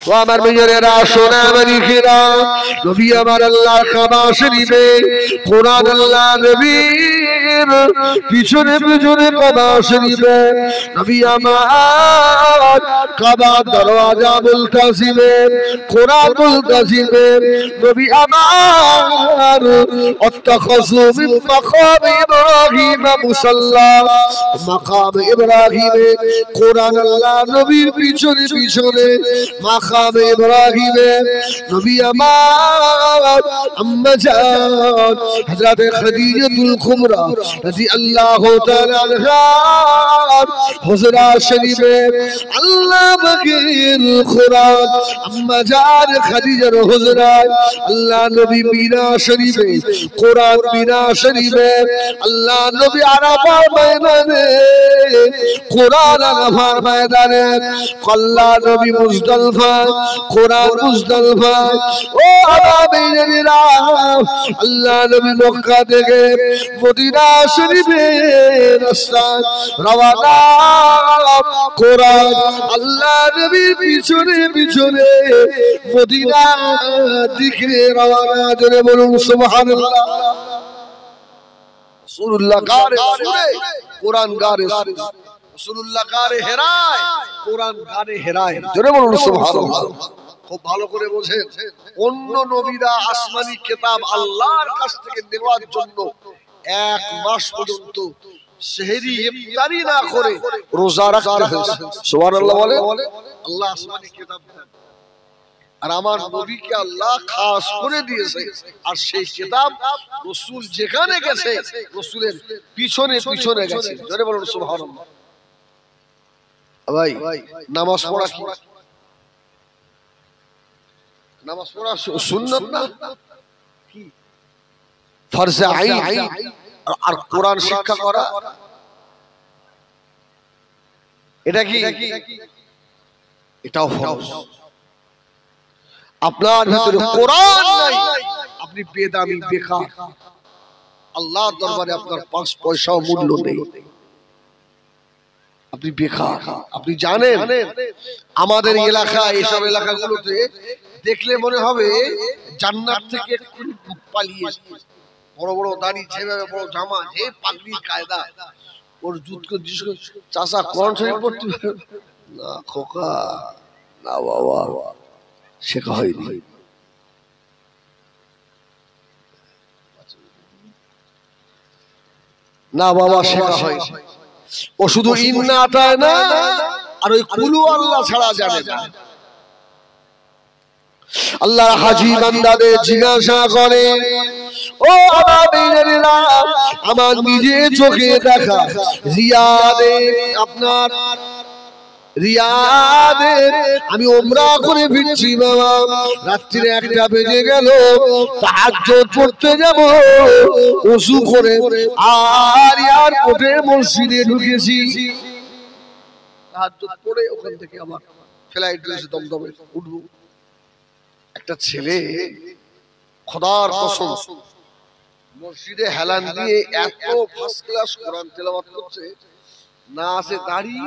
ও আমার মেয়েরা সোনা মানিকেরা, নবী আমার আল্লাহর কাবা শরীফে কোরআন আল্লাহ নবীর পিছনে পিছনে কাবা শরীফে নবী আমার কাবা দরওয়াজা মুলতাজিমে কোরআন মুলতাজিমে নবী আমার অত্তাখাযু মিন মাকাম ইব্রাহিম মুসাল্লা, মাকাম ইব্রাহিমে কোরআন আল্লাহ নবীর পিছনে পিছনে মাকাম ইব্রাহিমে নবী আমার আম্মা জান হযরত খাদিজাতুল কুবরা রাদিয়াল্লাহু তাআলা আনহা হুজরা শরীফে আল্লাহ পাকের কোরআন আম্মা জান খাদিজার হুজরা আল্লাহ নবী মিনা শরীফে কোরআন মিনা শরীফে আল্লাহ নবী আরাফার ময়দানে কোরআন আরাফার ময়দানে আল্লাহ নবী মুজদালিফা কোরআন মুজদালিফা ও আমিরা আল্লাহ নবী মক্কা থেকে মদিনা শরীফে রাস্তা রওনা কোরআন আল্লাহ নবীর পিছনে পিছনে মদিনা দিকে রওনা। জোরে বলুন সুবহানাল্লাহ। রাসূলুল্লাহ গারে সুরে কোরআন গারে রাসূলুল্লাহ গারে হেরায় কোরআন গারে হেরায়। জোরে বলুন সুবহানাল্লাহ। খুব ভালো করে বোঝেন, অন্য নবীরা আসমানি কিতাব আল্লাহর কাছ থেকে নেওয়ার জন্য এক মাস পর্যন্ত সেহরি ইফতারি না করে রোজা রাখতে হয়েছে। সুবহানাল্লাহ বলে। আল্লাহ আসমানি কিতাব দেন আর আমার নবীকে আল্লাহ খাস করে দিয়েছে, আর সেই কিতাব রাসূল যেখানে গেছে রাসূলের পিছনে পিছনে গেছে। জোরে বলুন সুবহানাল্লাহ। ভাই নামাজ পড়া কি? নামাজ পড়া সুন্নাত না কি? ফরজ আইন। আর কোরআন শিক্ষা করা এটা কি? এটাও ফরজ। আপনার ভিতরে কোরআন নাই, আপনি বেদামি বেকার, আল্লাহর দরবারে আপনার 5 পয়সাও মূল্য নেই, আপনি বেকার। আপনি জানেন আমাদের এলাকা এইসব এলাকাগুলোতে দেখলে মনে হবে জান্নাত থেকে এক্ষুনি পালিয়েছে। বড় বড় দাড়ি, ছেলে বড় জামা, যে পাগড়ি কায়দা, ওর জুত করে চাচা কোরআন শরীফ পড়তে না খোকা, না বাবা শেখা হয়নি। না বাবা শেখা হয়, ও শুধু ইন্না আতায় না আর ওই কুলু আল্লাহ ছাড়া জানে না। আল্লাহ হাজী বান্দাদের জিজ্ঞাসা করে, ও আমার নিজে চোখে দেখা রিয়াদে, আপনার রিয়াদে আমি উমরা করে ফিরছি বাবা, রাত্রিরে 1টা বেজে গেল, তাহাজ্জুদ পড়তে যাব, ওযু করে আর এয়ারপোর্টে মসজিদে ঢুকেছি, তাহাজ্জুদ পড়ে ওখান থেকে আবার ফ্লাইট রয়েছে দমদমে উঠবো। একটা ছেলে খোদার কসম মসজিদে হেলান দিয়ে এত ফার্স্ট ক্লাস কোরআন তেলাওয়াত করছে, না আছে দাড়ি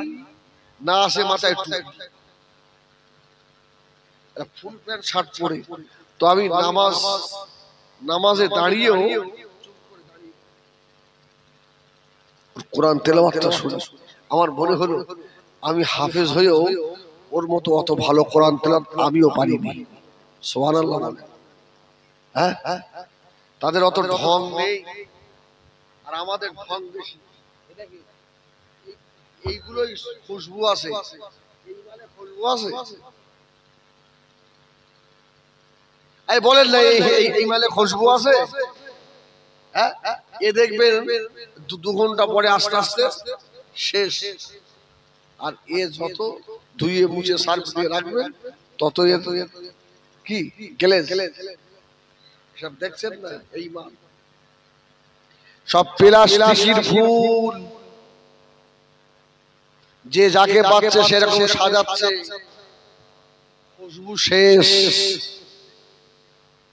না আছে মাথায় টুপি, ফুল প্যান্ট শার্ট পরে। তো আমি নামাজে দাঁড়িয়েও কোরআন তেলাওয়াতটা শুনি, আমার মনে হলো আমি হাফেজ হয়েও ওর মতো অত ভালো কোরআন তেলাওয়াত আমিও পারিনি। সুবহানাল্লাহ। হ্যাঁ, তাদের অত ঢং নেই আর আমাদের ঢং বেশি। এটা কি এইগুলোই খুশবু আছে, খুশবু আছে। এই বলেন না এই মালে খুশবু আছে? হ্যাঁ, এ দেখবেন 2 ঘন্টা পরে আস্তে আস্তে শেষ। আর এ যত ধুয়ে মুছে সার্ফ দিয়ে রাখবেন তত এ কি গেলে সব দেখছেন না, এই মাল সব প্লাস্টিকের ফুল, যে যাকে পাচ্ছে সেরকম সাজাচ্ছে, খুশবু শেষ।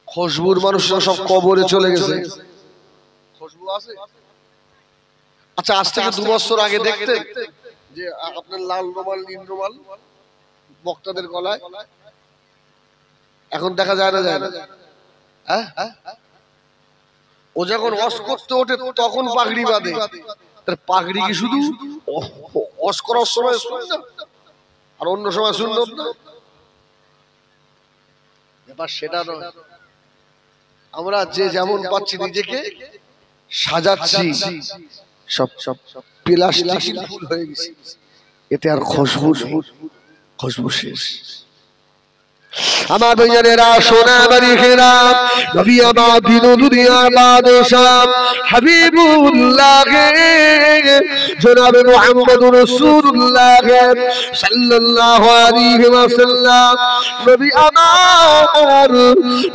খুশবুর মানুষরা সব কবরে চলে গেছে। খুশবু আছে? আচ্ছা, আজ থেকে 2 বছর আগে দেখতে যে আপনার লাল রুমাল নীল রুমাল বক্তাদের গলায়, এখন দেখা যায় না, যায় না? ও যখন অস করতে ওঠে তখন পাগড়ি বাঁধে। তার পাগড়ি কি শুধু অস করার সময় সুন্নাত আর অন্য সময় সুন্নাত না? ব্যাপার সেটা নয়। আমরা যে যেমন পাচ্ছি নিজেকে সাজাচ্ছি, সব সব প্লাস্টিক ফুল হয়ে গেছে, এতে আর খুশবু নেই, খুশবু শেষ। আমার ভাইয়েরা সোনা বাড়িরা নবী আমার দিন দুনিয়ার বাদশাহ হাবিবুল্লাহ জনাবে মুহাম্মদুর রাসূলুল্লাহ সাল্লাল্লাহু আলাইহি ওয়াসাল্লাম নবী আমার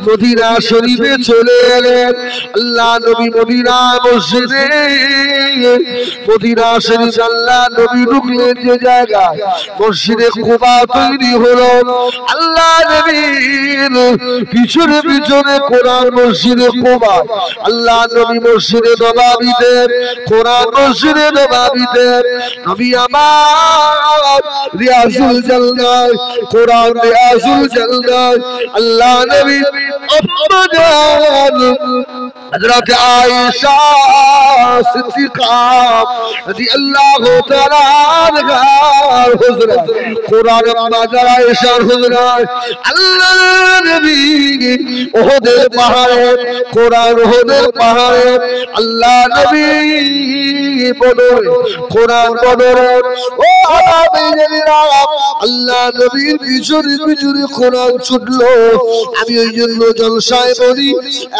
মদিনা শরীফে চলে এলেন। আল্লাহ নবী মদিনা মসজিদে, মদিনা শরীফ আল্লাহ নবী ঢুকলেন যে জায়গায় মসজিদে কুবা তৈরি হলো, আল্লাহ নবীর পিছনে পিছনে কোরআন মসজিদে কুবা, আল্লাহ নবী মসজিদে নববীতে কোরআন মসজিদে নববীতে নবী আমার রিয়াজুল জান্নাত কোরআন রিয়াজুল জান্নাত আল্লাহ নবী আম্মা হযরত আয়েশা সিদ্দিকা রাদিয়াল্লাহু তাআলা আনহার হুজরা কোরআন মাজার আয়েশার হুজরা আল্লাহ নবী উহুদের পাহাড়ে কোরআন উহুদের পাহাড়ে আল্লাহ নবী বদরে কোরআন বদরে ও আমিরা আল্লাহ নবীর পিছনে পিছনে কোরআন ছুটলো। আমি ওই জন্য জলসায় বলি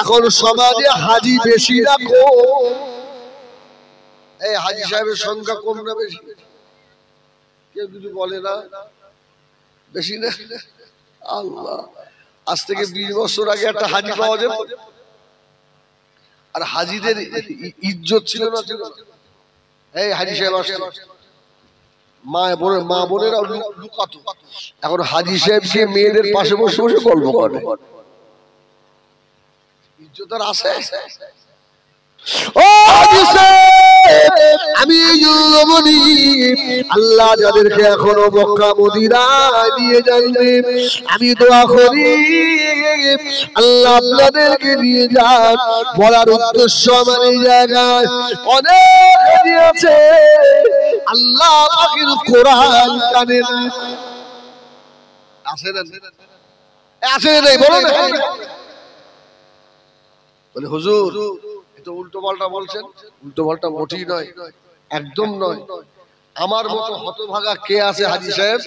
এখন সমাজে হাজি বেশি না কম? এই হাজি সাহেবের সংখ্যা কম না বেশি? কেউ কিছু বলে না? বেশি না? আল্লাহ, আজ থেকে 20 বছর আগে একটা হাজি পাওয়া যেত, আর হাজিদের ইজ্জত ছিল না, ছিল না। এই হাজি সাহেব আসছে, মা বোনেরা লুকাতো, এখন হাজি সাহেবকে মেয়েদের পাশে বসে বসে গল্প করে। ইজ্জত আর আছে? ও হাজি সাহেব, আমি বলি আল্লাহ যাদেরকে এখনো মক্কা মদিনায় নিয়ে যাবে, আমি দোয়া করি আল্লাহ আপনাদেরকে নিয়ে যান। বলার উদ্দেশ্য আমার এই জায়গায় অনেক হাজি আছে আল্লাহ পাকের কোরআন জানে না। আছে না? আছে না? বলো না। বলে হুজুর এটা উল্টো পাল্টা বলছেন। উল্টো পাল্টা মোটেই নয়, একদম নয়। আমার মতো হতভাগা কে আছে হাজী সাহেব?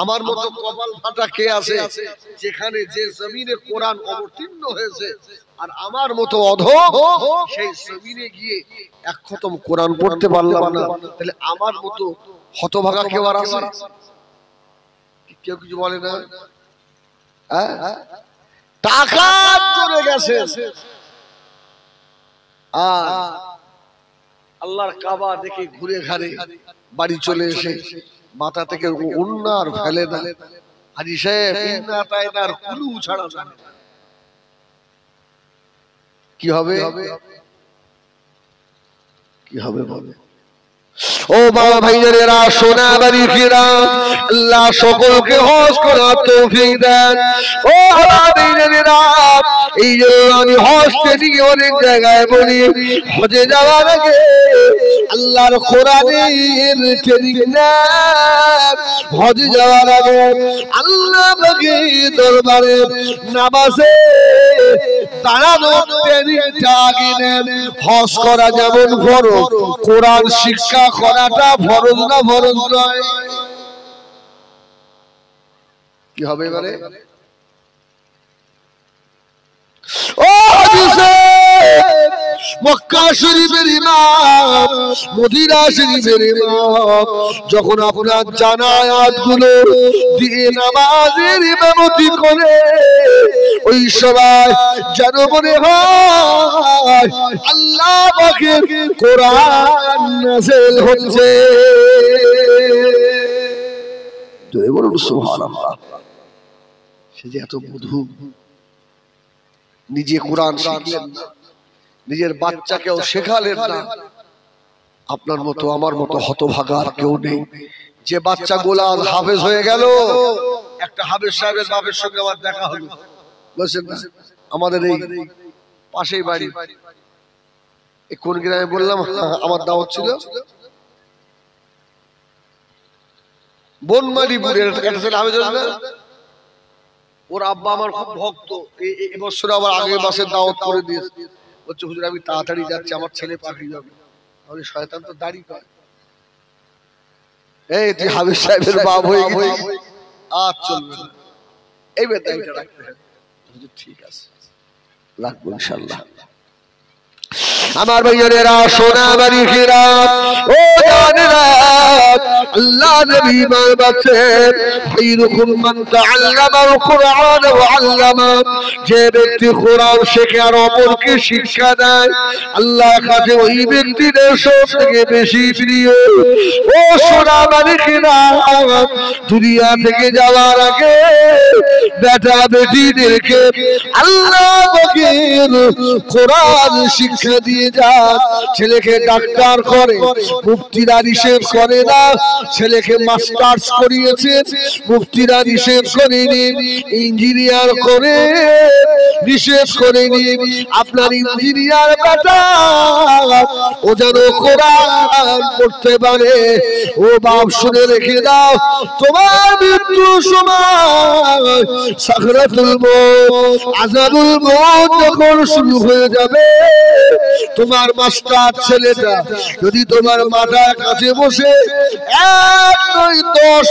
আমার মতো কপাল ফাটা কে আছে যেখানে যে জমিনে কোরআন অবতীর্ণ হয়েছে আর আমার মতো অধম সেই জমিনে গিয়ে এক খতম কোরআন পড়তে পারলাম না? তাহলে আমার মতো হতভাগা কেউ আর আছে? কেউ কিছু বলে না? টাকা চলে গেছে আর আল্লাহর কাবা দেখে ঘুরে ঘাড়ে বাড়ি চলে এসে মাথা থেকে উন্নার ফেলে না। হাজী সাহেব ইন্না তাইনার কুলু ছাড়া জানে না কি হবে, কি হবে বলে। ও বাবা ভাইজানেরা সোনা বাড়ি ফিরা আল্লাহ সকলকে হজ করার তৌফিক দেন। ও বাবা ভাইজানেরা এই জন্য আমি হজ ট্রেনিং অনেক জায়গায় বলি, হজে যাওয়ার আগে আল্লাহর কোরআনের ট্রেনিং নেন। হজে যাওয়ার আগে আল্লাহ পাকের দরবারে নামাজে দাঁড়ানোর ট্রেনিংটা আগে নেন। হজ করা যেমন ফরজ, কোরআন শিক্ষা করাটা ফরজ না ফরজ নয়? কি হবে এবারে? ও মক্কা শরীফের ইমাম, মদিনা শরীফের ইমাম যখন আপনার জানায়াতগুলো দিয়ে নামাজের ইমামতি করে, ওই সময় যেন মনে হয় আল্লাহ পাকের কোরআন নাযিল হচ্ছে। জোরে বলুন সুবহানাল্লাহ। সে যে এত মধু, নিজে কোরআন শিখলেন না, নিজের বাচ্চাকেও শেখালেন না। আপনার মতো আমার মতো হতভাগা আর কেউ নেই। যে বাচ্চাগুলো হাফেজ হয়ে গেল, একটা হাফেজ সাহেবের বাপের সঙ্গে আমার দেখা হলো, বুঝছেন না, আমাদের এই পাশেই বাড়ি। কোন গ্রামে বললাম আমার দাওয়াত ছিল, বনমালীপুরের একটা ছেলে হাফেজ না, ওর আব্বা আমার খুব ভক্ত। এবছর আবার আগের মাসে দাওয়াত করে দিয়েছে, বলছে হুজুর আমি তাড়াতাড়ি যাচ্ছি, আমার ছেলে পাখি যাবে। আমি শয়তান তো দাড়ি পায়, এই তুই হাফেজ সাহেবের বাপ হয়ে গেছিস, আর চলবে না, এই বেতাইটা রাখতে হবে। ঠিক আছে, রাখবো ইনশাআল্লাহ। আমার ভাইয়েরা, সোনা বাড়িরা, ও জানেরা, আল্লাহ নবী বলেছেন খায়রুকুম মান তাআল্লামাল কুরআন ওয়া আল্লামা, যে ব্যক্তি কোরআন শেখে আর অপরকে শিক্ষা দেয়, আল্লাহর কাছে ওই ব্যক্তিদের সবথেকে বেশি প্রিয়। ও সোনা বাড়িরা, দুনিয়া থেকে যাওয়ার আগে বেটা বেটিদেরকে আল্লাহ পাকের কোরআন শিক্ষা দিয়ে যান। ছেলেকে ডাক্তার করে, মুফতিরা নিষেধ করে না। ছেলেকে মাস্টার্স করিয়েছে, মুফতিরা নিষেধ করেনি। ইঞ্জিনিয়ার করে নিষেধ করেনি। আপনার ইঞ্জিনিয়ার বেটা ও যেন কোরআন পড়তে পারে। ও বাপ শুনে রেখে দাও, তোমার মৃত্যুর সময় সাকরাতুল মউত, আযাবুল মউত যখন শুরু হয়ে যাবে, তোমার মাস্টার ছেলেটা যদি তোমার মাথার কাছে বসে 1 2 10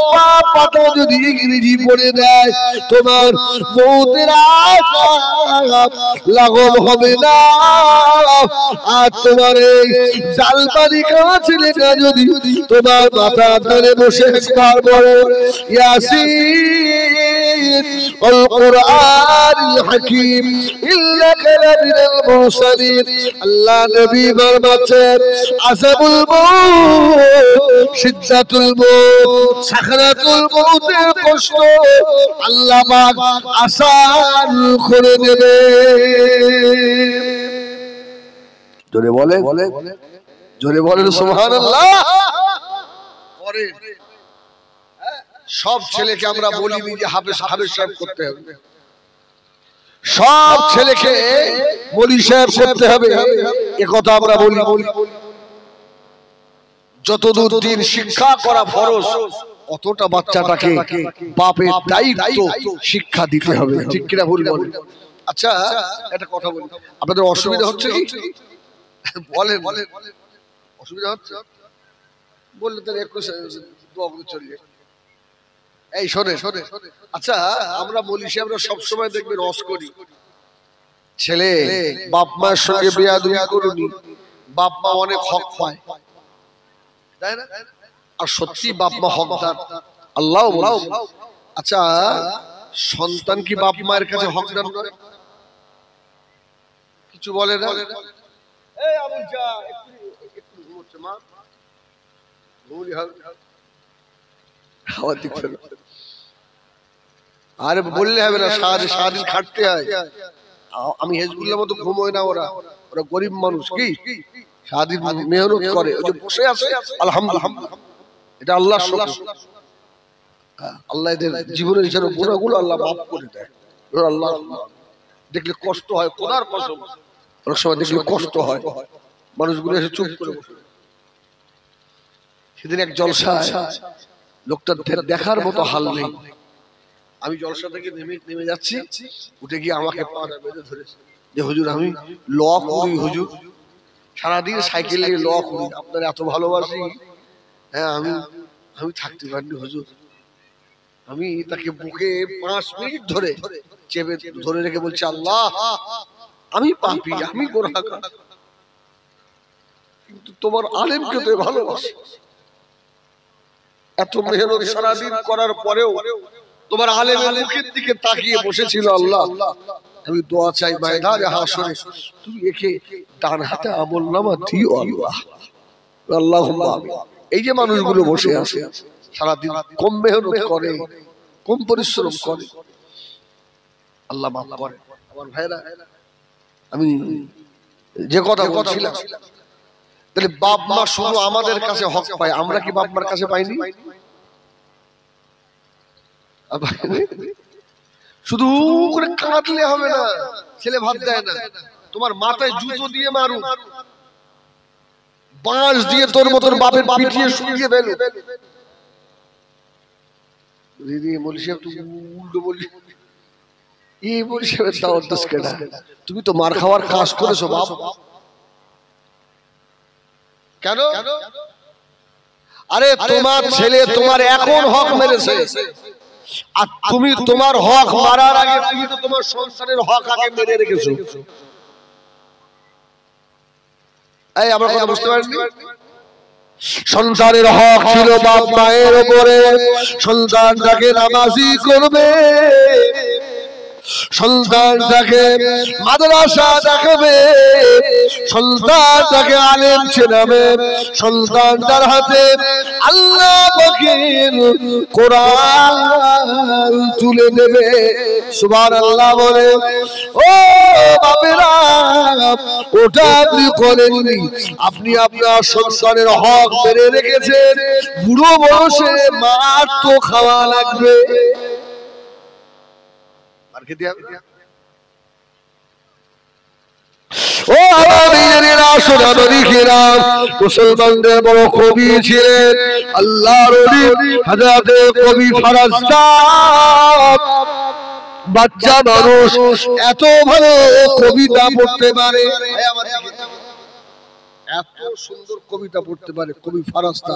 পাতা যদি ইংরেজি পড়ে দেয়, তোমার মউতের আযাব লাঘব হবে না। আর তোমার এই জালবাড়ি খাওয়া ছেলেটা যদি তোমার মাথা ধরে বসে একবার বলে ইয়াসিন ওয়াল কুরআনিল হাকীম ইন্নাকা লামিনাল মুরসালিন, আল্লাহ নবী বলেছেন আযাবুল মউত, সিদ্দাতুল মউত, সাকরাতুল মউতের কষ্ট আল্লাহ পাক আসান করে দেবে। জোরে বলে, জোরে বলেন সুবহানাল্লাহ। পরে সব ছেলেকে আমরা বলিনি যে হাফেজ সাহেব করতে হবে, সব ছেলেকে মৌলভী সাহেব করতে হবে এ কথা আমরা বলি। যতদূর দিন শিক্ষা করা ফরজ, অতটা বাচ্চাটাকে বাপের দায়িত্ব শিক্ষা দিতে হবে, ঠিক কিনা ভুল বলেন? আচ্ছা একটা কথা বলি, আপনাদের অসুবিধা হচ্ছে কি? বলেন, অসুবিধা হচ্ছে বললে তাহলে 21 দোয়া করে চলে যায়। এই শোনে, আচ্ছা আমরা বলি সে আমরা সবসময় দেখবেন রস করি, ছেলে বাপ মায়ের সঙ্গে বেয়াদবি করুনি, বাপ মা অনেক হক পায়, তাই না? আর সত্যি বাপ মা হকদার, আল্লাহ বলেন। আচ্ছা সন্তান কি বাপ মায়ের কাছে হকদার নয়? কিছু বলে না? এই আবুল যা একটু ঘুমোচ্ছে মা, ঘুমলি হবে খাওয়া দিচ্ছে না। আরে বললে হবে না, সারাদিন খাটতে হয়। আমি হেজবুল্লাহর মতো ঘুমোই না, ওরা গরিব মানুষ, কি সারাদিন মেহনত করে, ওই যে বসে আছে আলহামদুলিল্লাহ, এটা আল্লাহর শুকর। আল্লাহ এদের জীবনের যেন গুনাহগুলো আল্লাহ মাফ করে দেয়। আল্লাহ দেখলে কষ্ট হয়, খোদার কসম অনেক সময় দেখলে কষ্ট হয়, মানুষগুলো এসে চুপ করে বসে। সেদিন এক জলসায় লোকটা দেখার মতো হাল নেই। আমি জলসা থেকে নেমে যাচ্ছি, উঠে গিয়ে আমাকে পাটা বেঁধে ধরেছে যে হুজুর আমি ল করি, হুজুর সারাদিন সাইকেল নিয়ে ল করি, আপনার এত ভালোবাসি, হ্যাঁ আমি থাকতে পারিনি হুজুর। আমি তাকে বুকে 5 মিনিট ধরে চেপে ধরে রেখে বলছি আল্লাহ আমি পাপী, আমি গুনাহগার, কিন্তু তোমার আলেমকে তো ভালোবাসি। এত মেহনত সারাদিন করার পরেও তোমার আলেমের মুখের দিকে তাকিয়ে বসেছিল আল্লাহ। আমি দোয়া চাই ময়দানে হাশরে তুমি একে ডান হাতে আমলনামা দিও আল্লাহ, আল্লাহুম্মা আমিন। এই যে মানুষগুলো বসে আছে সারাদিন কম মেহনত করে, কম পরিশ্রম করে, আল্লাহ মাফ করে। আমার ভাইরা, আমি যে কথা বলছিলাম, তাহলে বাপ মা শুধু আমাদের কাছে হক পায়, আমরা কি বাপ মার কাছে পাইনি? শুধু করে কাঁদলে হবে না, ছেলে ভাত দেয় না, তোমার মাথায় জুতো দিয়ে মারু, বাঁশ দিয়ে তোর মতন বাপের পিটিয়ে শুকিয়ে ফেলো। দিদি বলছি একটু উল্টো বলি, এই বলছি তুমি তো মার খাওয়ার কাজ করেছো বাপ। কেন? আরে তোমার ছেলে তোমার এখন হক মেরেছে, আর তুমি তোমার হক মারার আগে তুমি তো তোমার সংসারের হক আগে মেরে রেখেছো। এই আমার কথা বুঝতে পারছি? সন্তানের হক ছিল বাপ মায়ের উপরে, সন্তানটাকে নামাজি করবে, সন্তানটাকে মাদ্রাসা দেখাবে, সন্তানটাকে আলেম চেনাবে, সন্তানটার হাতে আল্লাহ পাকের কোরআন তুলে দেবে। সুবহানাল্লাহ বলে। ও বাপেরা, ওটা আপনি করেননি, আপনি আপনার সন্তানের হক মেরে রেখেছেন। বুড়ো বয়সে মার তো খাওয়া লাগবে। ও মুসলমানদের বড় কবি ছিলেন আল্লাহর ওলি হযরত কবি ফেরেশতা। বাচ্চা মানুষ এত ভালো কবিতা পড়তে পারে, এত সুন্দর কবিতা পড়তে পারে কবি ফেরেশতা।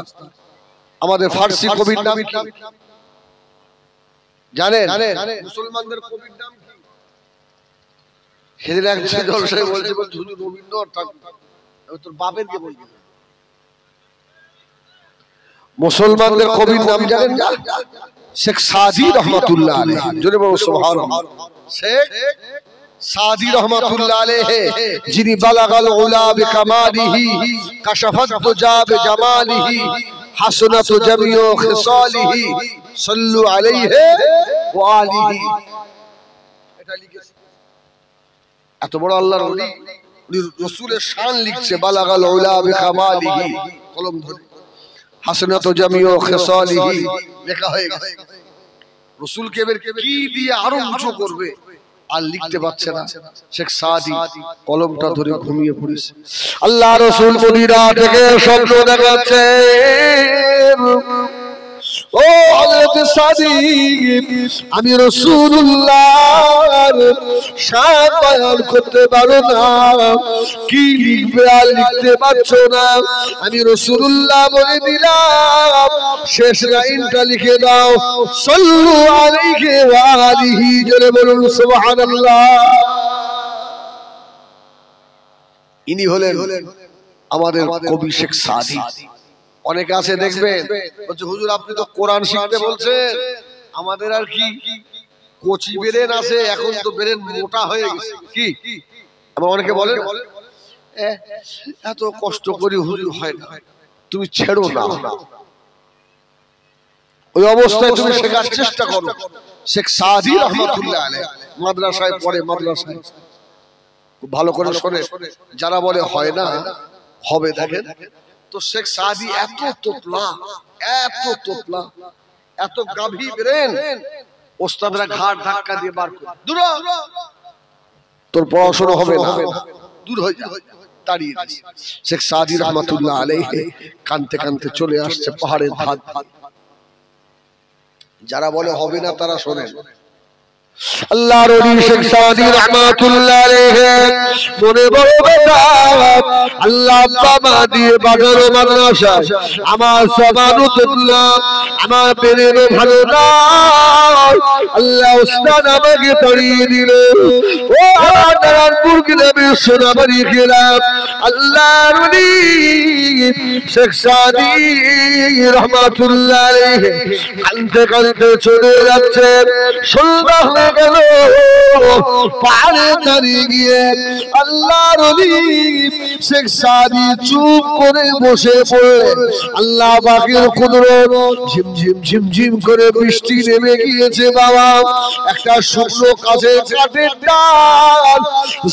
আমাদের ফার্সি কবির নাম কি জানেন? মুসলমানদের কবির নাম কি? সেদিন এক জলসায় বলছে হুজুর রবীন্দ্রনাথ ঠাকুর। তোর বাপের কে বলবি? মুসলমানদের কবির নাম জানেন? শেখ সাদি রহমাতুল্লাহ আলাইহি। জোরে বলো সুবহানাল্লাহ। শেখ সাদি রহমাতুল্লাহ আলাইহি, যিনি বালাগাল উলা বিকামালিহি কাশাফাত দুজা বিজামালিহি হাসনাত জামিউ খিসালিহি সাল্লু আলাইহি ওয়া আলিহি। এটা লিখেছে। এত বড় আল্লাহর ওলি, উনি রাসূলের শান লিখছে, বালাগাল উলা বিকামালিহি, কলম ধরে হাসনাত জামিউ খিসালিহি লেখা হয়ে গেছে। রাসূলকে এবার কি দিয়ে আরো উঁচু করবে আর লিখতে পারছে না। শেখ সাদি কলমটা ধরে ঘুমিয়ে পড়েছে। আল্লাহ রাসূল মদিনা থেকে স্বপ্ন দেখাচ্ছে, ও হযরত সাদি, আমি রাসূলুল্লাহর শান বয়ান করতে পারো না, কি লিখবে আর লিখতে পারছো না। আমি রাসূলুল্লাহ বলে দিলাম, শেষ লাইনটা লিখে দাও, সাল্লু আলাইহি ওয়া আলিহি। জোরে বলুন সুবহানাল্লাহ। ইনি হলেন আমাদের কবি শেখ সাদি। অনেকে আছে দেখবেন বলছে, হুজুর আপনি তো কোরআন শিখতে বলছেন, আমাদের আর কি কচি বেরেন আছে, এখন তো বেরেন মোটা হয়ে গেছে। কি আবার অনেকে বলেন এত কষ্ট করি হুজুর হয় না, তুমি ছেড়ো না, ওই অবস্থায় তুমি শেখার চেষ্টা করো। শেখ সাদি রহমাতুল্লাহ আলাইহি মাদ্রাসায় পড়ে, মাদ্রাসায় ভালো করে শোনে। যারা বলে হয় না, হবে, দেখেন তো শেখ সাদি এত তোতলা, এত তোতলা, এত গাভী ব্রেন, ওস্তাদরা ঘাট ধাক্কা দিয়ে বার করে, দূর তোর পড়াশোনা হবে না, দূর হয়ে যা, তাড়িয়ে দিয়েছে। শেখ সাদি রহমাতুল্লাহ আলাইহি কানতে কানতে চলে আসছে পাহাড়ের ধার। যারা বলে হবে না তারা শোনেন, আল্লাহর ওলি শেখ সাদি রহমাতুল্লাহ আলাইহি মনে বড় বেটা, আল্লাহ বাবা দিয়ে বাজার মাদ্রাসা, আমার সামানুতুল্লাহ, আমার বেরের ভালো না, আল্লাহ উস্তাদ আমাকে পড়িয়ে দিল। ও নারায়ণপুর গ্রামের সোনাবাড়ি গেলাম, আল্লাহর ওলি শেখ সাদি রহমাতুল্লাহ আলাইহি কানতে কানতে চলে যাচ্ছে। সন্ধ্যা হয়ে গেল, পাহাড়ে দাঁড়িয়ে গিয়ে আল্লাহর ওলি শেখ সাদি চুপ করে বসে পড়লেন। আল্লাহ পাকের কুদরত, ঝিমঝিম ঝিমঝিম করে বৃষ্টি নেমে গিয়েছে বাবা। একটা শুকনো কাঠের ডাল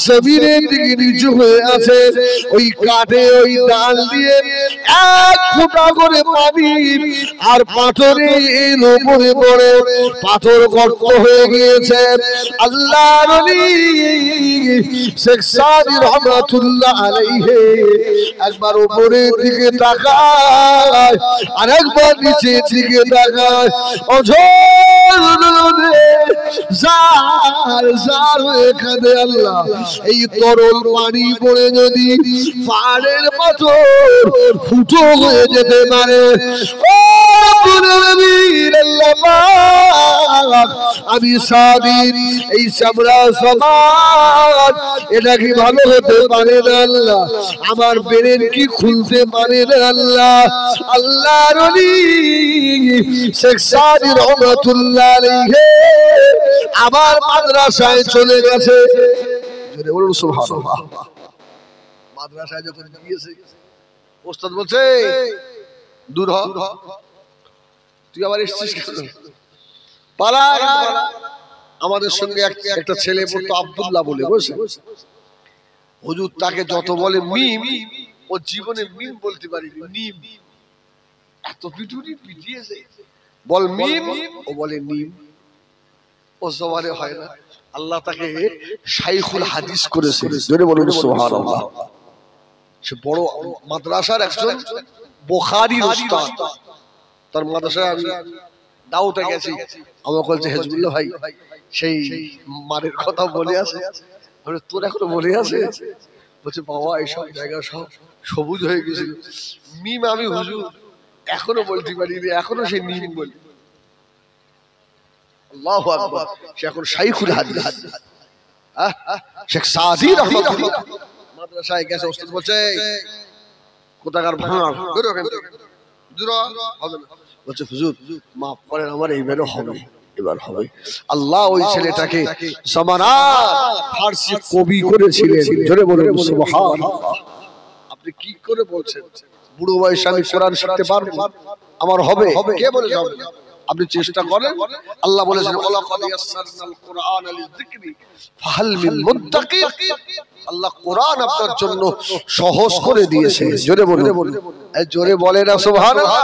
জমিনের দিকে নিচু হয়ে আছে, ওই কাঠে ওই ডাল দিয়ে এক ফোঁটা করে পানি আর পাথরের উপরে পড়ে পাথর গর্ত হয়ে গিয়েছে। আল্লাহর ওলি শেখ সাদি রহমাতুল্লাহ আলাইহি একবার উপরের দিকে তাকায় আর একবার নিচের দিকে তাকায়। এখানে আল্লাহ এই তরল পানি পড়ে যদি পাহাড়ের পাথর ফুটো হয়ে যেতে পারে, আমি সাদির এই চামড়া সমাজ এটা কি ভালো হতে পারে না আল্লাহ? আমার ব্রেন কি খুলতে পারে না আল্লাহ? আল্লাহর ওলি শেখ সাদি রহমাতুল্লাহ আলাইহি আবার মাদ্রাসায় চলে গেছে। বলুন সুবহানাল্লাহ। মাদ্রাসায় যখন গিয়েছে ওস্তাদ বলছে দূর হ, তুই আবার এসেছিস কেন? পালা। আমাদের সঙ্গে একটা ছেলে পড়তো আব্দুল্লাহ বলে, বসে হুজুর তাকে যত বলে মিম, ও জীবনে মিম বলতে পারিনি। নিম এত পিটুনি পিটিয়েছে, বল মিম, ও বলে নিম, ও জবানে হয় না। আল্লাহ তাকে শাইখুল হাদিস করেছে, জোরে বলুন সুবহানাল্লাহ। সে বড় মাদ্রাসার একজন বুখারীর উস্তাদ। তার মাদ্রাসায় আমি দাওতে গেছি, আমাকে বলছে হেজবুল্লাহ ভাই সেই মারের কথা বলে আছে। তোর এখনো মনে আছে? বলছে বাবা এইসব জায়গা সব সবুজ হয়ে গেছিল। মিম আমি হুজুর এখনো বলতে পারিনি, এখনো সেই মিম বলি। আল্লাহু আকবার। সে এখন শাইখুল হাদিস শেখ সাদি রহমাতুল্লাহ মাদ্রাসায় গেছে। ওস্তাদ বলছে কোথাকার ভাঙার বেরো ওখান থেকে, দূর হবে না। বলছে হুজুর মাফ করেন, আমার এইবারও হবে, এবার হবে। আল্লাহ ওই ছেলেটাকে জামানাত ফারসি কবি করেছিলেন, জোরে বলুন সুবহানাল্লাহ। আপনি কি করে বলছেন বুড়ো বয়সে আমি কোরআন শিখতে পারবো, আমার হবে? কে বলেছে হবে? আপনি চেষ্টা করেন। আল্লাহ বলেছেন ওয়ালাকাদ ইয়াসসারনাল কুরআনা লিযিকরি ফাহাল মিন মুদ্দাকির। আল্লাহ কোরআন আপনার জন্য সহজ করে দিয়েছে, জোরে বলুন, জোরে বলে না সুবহানাল্লাহ।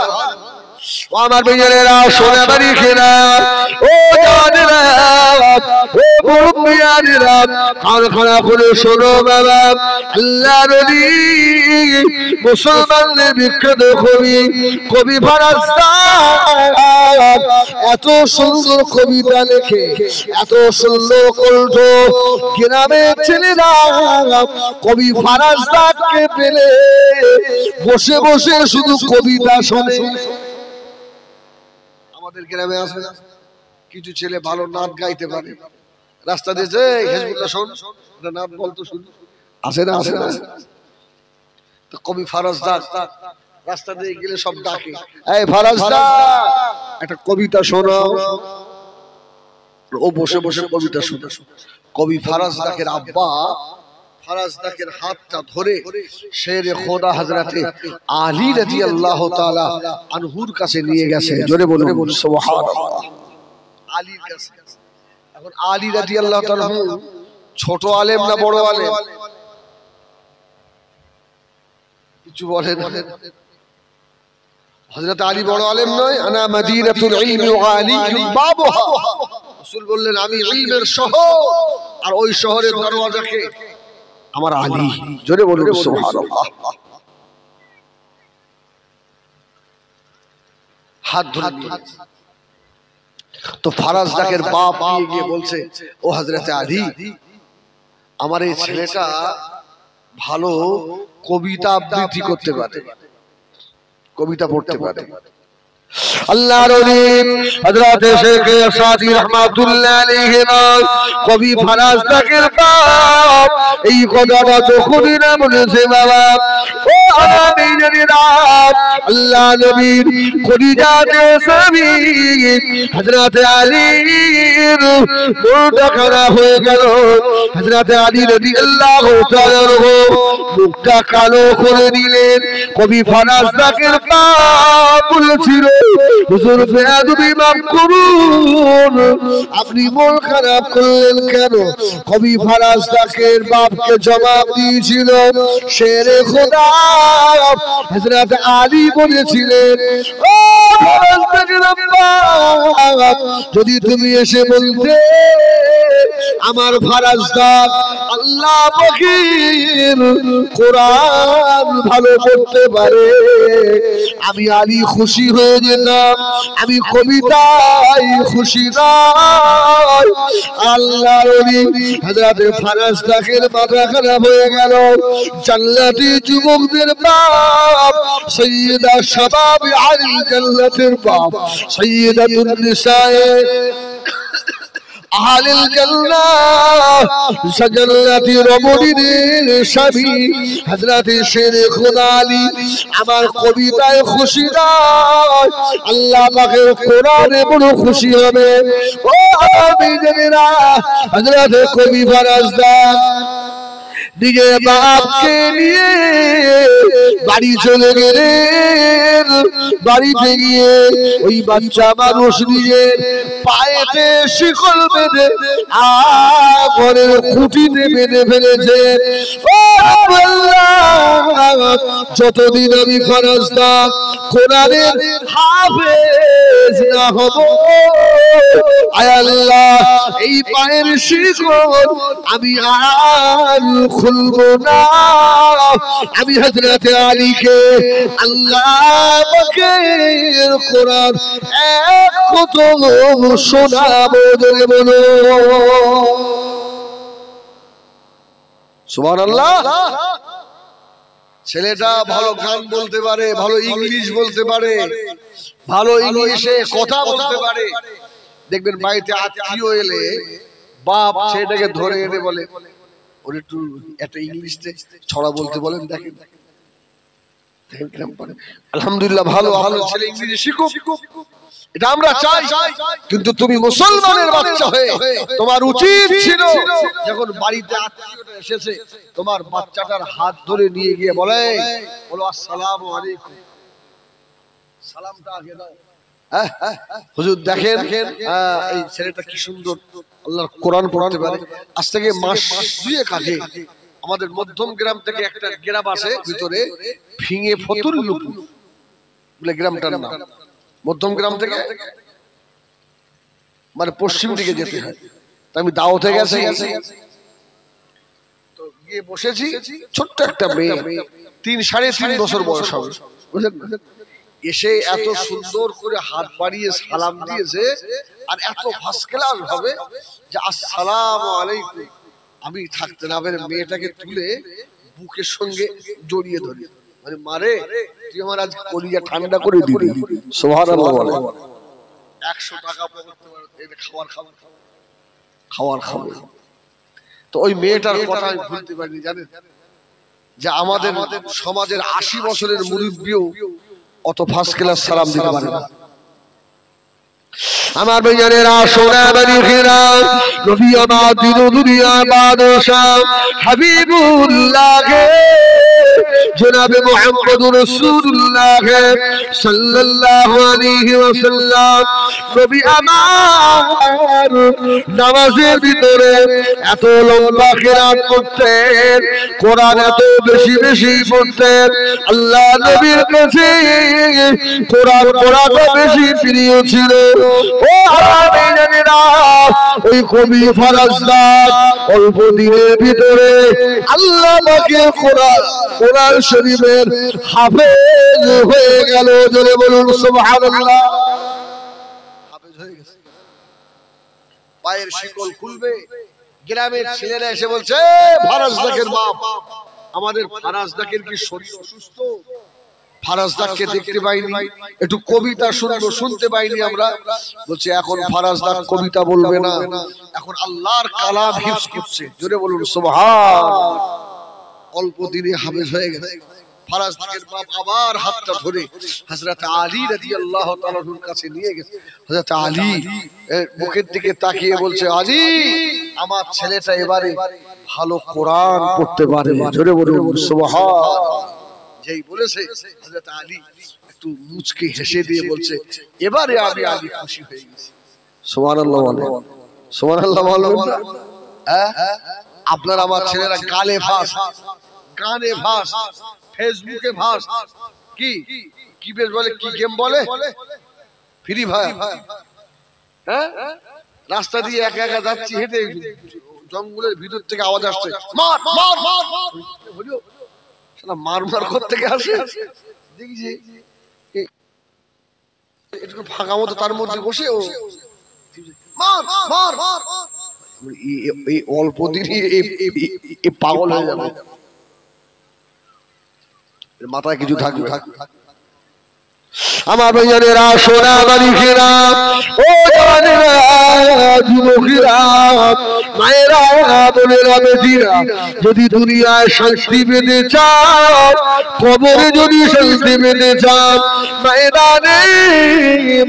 আমার ভাইয়েরা সোনা বাড়ি খেলা, ও জানেরা, ও মুমিনেরা, কান খাড়া করে শোনো বাবা। আল্লাহর ওলি মুসলমানদের বিখ্যাত কবি ফারাজদা এত সুন্দর কবিতা লেখে, এত সুন্দর কণ্ঠ। গ্রামের ছেলেরা কবি ফারাজদাকে পেলে বসে বসে শুধু কবিতা শোনে। আমাদের গ্রামে আছে কিছু ছেলে ভালো নাচ গাইতে পারে, রাস্তা দিয়েছে হেজবুল্লাহ শোন এটা নাচ বলতো শুধু আছে না, আছে না। তো কবি ফারাজদা রাস্তা দিয়ে গেলে সব ডাকে, এই ফারাজদা একটা কবিতা শোনাও। ও বসে বসে কবিতা শোনে। কবি ফারাজদাকের আব্বা ফারাজদাকের হাতটা ধরে শেরে খোদা হযরতে আলী রাদিয়াল্লাহু তাআলা আনহুর কাছে নিয়ে গেছে, জোরে বলুন সুবহানাল্লাহ। আলীর কাছে। এখন আলী রাদিয়াল্লাহু তাআলা ছোট আলেম না বড় আলেম? কিছু বলেন। হযরত আলী বড় আলেম নয়? আনা মাদিনাতুল ইলমি ওয়া আলিয়ুম বাবুহা। রাসূল বললেন আমি ইলমের শহর, আর ওই শহরের দরওয়াজাকে আমার আলী, জোরে বলুন সুবহানাল্লাহ। হাত ধরে তো ফারাজদাকের বাপ গিয়ে বলছে ও হযরতে আলী, আমার এই ছেলেটা ভালো কবিতা আবৃত্তি করতে পারে, কবিতা পড়তে পারে। আল্লাহর ওলি হযরত শেখ সাদি রহমাতুল্লাহ আলাইহি কবি ফারাজদাকের বাপ এই কথাটা যখনই না বলেছে বাবা, ও আমি জানি না আল্লাহ নবীর কলিজাতে স্বামী হযরত আলীর মুখটা খারাপ হয়ে গেল। হযরত আলী রাদিয়াল্লাহু তাআলা মুখটা কালো করে দিলেন। কবি ফারাজদাকের বাপ বলেছিল, হুজুর বেয়াদবি মাফ করুন, আপনি মন খারাপ করলেন কেন? কবি ফারাজদাকের বাপকে জবাব দিয়েছিল, শেরে খোদা হযরত আলী বলেছিলেন, ও ফারাজদাকের বাপ, যদি তুমি এসে বলতে আমার ফারাজদা আল্লাহ পাকের কোরআন ভালো করতে পারে, আমি আলী খুশি হয়ে যেতাম, আমি কবিতায় খুশি নয়। আল্লাহর ওলি হযরত ফারাজদাকের মাথা খারাপ হয়ে গেল। জান্নাতি যুবকদের বাপ, সাইয়্যিদা শাবাব আলী জান্নাতের বাপ, সাইয়্যিদাতুন নিসায়ে আহলিল জান্নাহ, জান্নাতি রমণীদের স্বামী হযরত শেরে খোদা আলী আমার কবিতায় খুশি নয়, আল্লাহ পাকের কোরআনে বড় খুশি হবে। ও আমি জানি না হযরত কবি ফারাজদা নিজের বাপকে নিয়ে বাড়ি চলে গেলেন। বাড়িতে গিয়ে ওই বাচ্চা মানুষ নিজের পায়েতে শিকল বেঁধে ঘরের খুঁটিতে বেঁধে ফেলেছে। যতদিন আমি ফারাজদা কোরআনের হাফেজ না হব, আয় আল্লাহ এই পায়ের শিকল আমি আর খুলবো না। আমি হযরত আলীকে আল্লাহ পাকের কোরআন এক খতম শোনাবো, বলে বলো সুবহানাল্লাহ। ছেলেটা ভালো গান বলতে পারে, ভালো ইংলিশ বলতে পারে, ভালো ইংলিশে কথা বলতে পারে। দেখবেন বাড়িতে আত্মীয় এলে বাপ ছেলেটাকে ধরে এনে বলে, ওর একটু একটা ইংলিশে ছড়া বলতে বলেন, দেখেন আলহামদুলিল্লাহ ভালো ভালো ছেলে ইংরেজি শিখুক, এটা আমরা চাই। কিন্তু তুমি মুসলমানের বাচ্চা হয়ে তোমার উচিত ছিল যখন বাড়িতে আত্মীয়টা এসেছে তোমার বাচ্চাটার হাত ধরে নিয়ে গিয়ে বলে, বলো আসসালামু আলাইকুম, সালামটা আগে দাও। হুজুর দেখেন এই ছেলেটা কি সুন্দর আল্লাহর কোরআন পড়তে পারে। আজ থেকে মাস দুয়েক আগে আমাদের মধ্যম গ্রাম থেকে একটা গ্রাম আছে ভিতরে, ফিঙে ফতুল্লুপুর বলে গ্রামটার নাম। মধ্যম গ্রাম থেকে মানে পশ্চিম দিকে যেতে হয়। আমি দাওয়াতে গেছি, তো গিয়ে বসেছি, ছোট্ট একটা মেয়ে 3-3.5 বছর বয়স হবে, বুঝলেন? এসে এত সুন্দর করে হাত বাড়িয়ে সালাম দিয়েছে, আর এত ফার্স্ট ক্লাস ভাবে যে আসসালামু আলাইকুম। আমি থাকতে না পেরে মেয়েটাকে তুলে বুকের সঙ্গে জড়িয়ে ধরি, মানে মারে তুই আমার আজ কলিজা ঠান্ডা করে দিবি। সুবহানাল্লাহ বলে। 100 টাকা খাওয়ার খাবে। তো ওই মেয়েটার কথা আমি ভুলতে পারিনি, জানেন যে আমাদের সমাজের 80 বছরের মুরব্বিও অত ফার্স্ট ক্লাস সালাম দিতে পারে না। আমার ভাইজানেরা, সোনা বাড়িরা, নবী আমার দিন দুনিয়া বাদশা হাবিবুল্লাহ জনাবে মুহাম্মদুর রাসূলুল্লাহ সাল্লাল্লাহু আলাইহি ওয়াসাল্লাম নবী আমার নামাজের ভিতরে এত লম্বা কিরাত করতেন, কোরআন এত বেশি বেশি পড়তেন। আল্লাহ নবীর কাছে কোরআন পড়াটা বেশি প্রিয় ছিল। ও আমি জানি না ওই কবি ফারাজদা অল্প দিনের ভিতরে আল্লাহ পাকের কোরআন শরীফের হাফেজ হয়ে গেল। জোরে বলুন সুবহানাল্লাহ। হাফেজ হয়ে গেছে, পায়ের শিকল খুলবে। গ্রামের ছেলেরা এসে বলছে, ফারাজদাকের বাপ, আমাদের ফারাজদাকের কি শরীর অসুস্থ? ফারাজদাকে দেখতে পাইনি, একটু কবিতা শুনবো, শুনতে পাইনি আমরা। বলছে এখন ফারাজদা কবিতা বলবে না, এখন আল্লাহর কালাম হিফজ করছে। জোরে বলুন সুবহান। অল্প দিনে হাফেজ হয়ে গেছে। ফারাজ দিকের বাপ আবার হাতটা ধরে হযরত আলী রাদিয়াল্লাহু তাআলার কাছে নিয়ে গেছে। হযরত আলী মুখের দিকে তাকিয়ে বলছে, আলী আমার ছেলেটা এবারে ভালো কোরআন পড়তে পারে, জোরে বলুন সুবহানাল্লাহ। যেই বলেছে হযরত আলী একটু মুচকে হেসে দিয়ে বলছে, এবারে আমি আলী খুশি হয়ে গেছি। সুবহানাল্লাহ বলেন, সুবহানাল্লাহ বলবেন না? আপনার আমার ছেলেরা গালে ভাস, গানে ভাস, ফেসবুকে ভাস, কি কি বেশ বলে, কি গেম বলে, ফ্রি ফায়ার। হ্যাঁ, রাস্তা দিয়ে একা একা যাচ্ছি হেঁটে, জঙ্গলের ভিতর থেকে আওয়াজ আসছে, মার মার মার, শালা মার মার করতে আসে। দেখি একটু ফাঁকা মতো, তার মধ্যে বসে ও মার মার মার, এই অল্প দিনই পাগল হয়ে যাবে, মাথায় কিছু থাকবে। আমার ভাইয়েরা, সোনা মালিকেরা, ও জানেরা, যুবকেরা, মায়েরা, বোনেরা, বেটিরা, যদি দুনিয়ায় শান্তি পেতে চাও, কবরে যদি শান্তি পেতে চাও, ময়দানে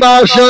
মাশারে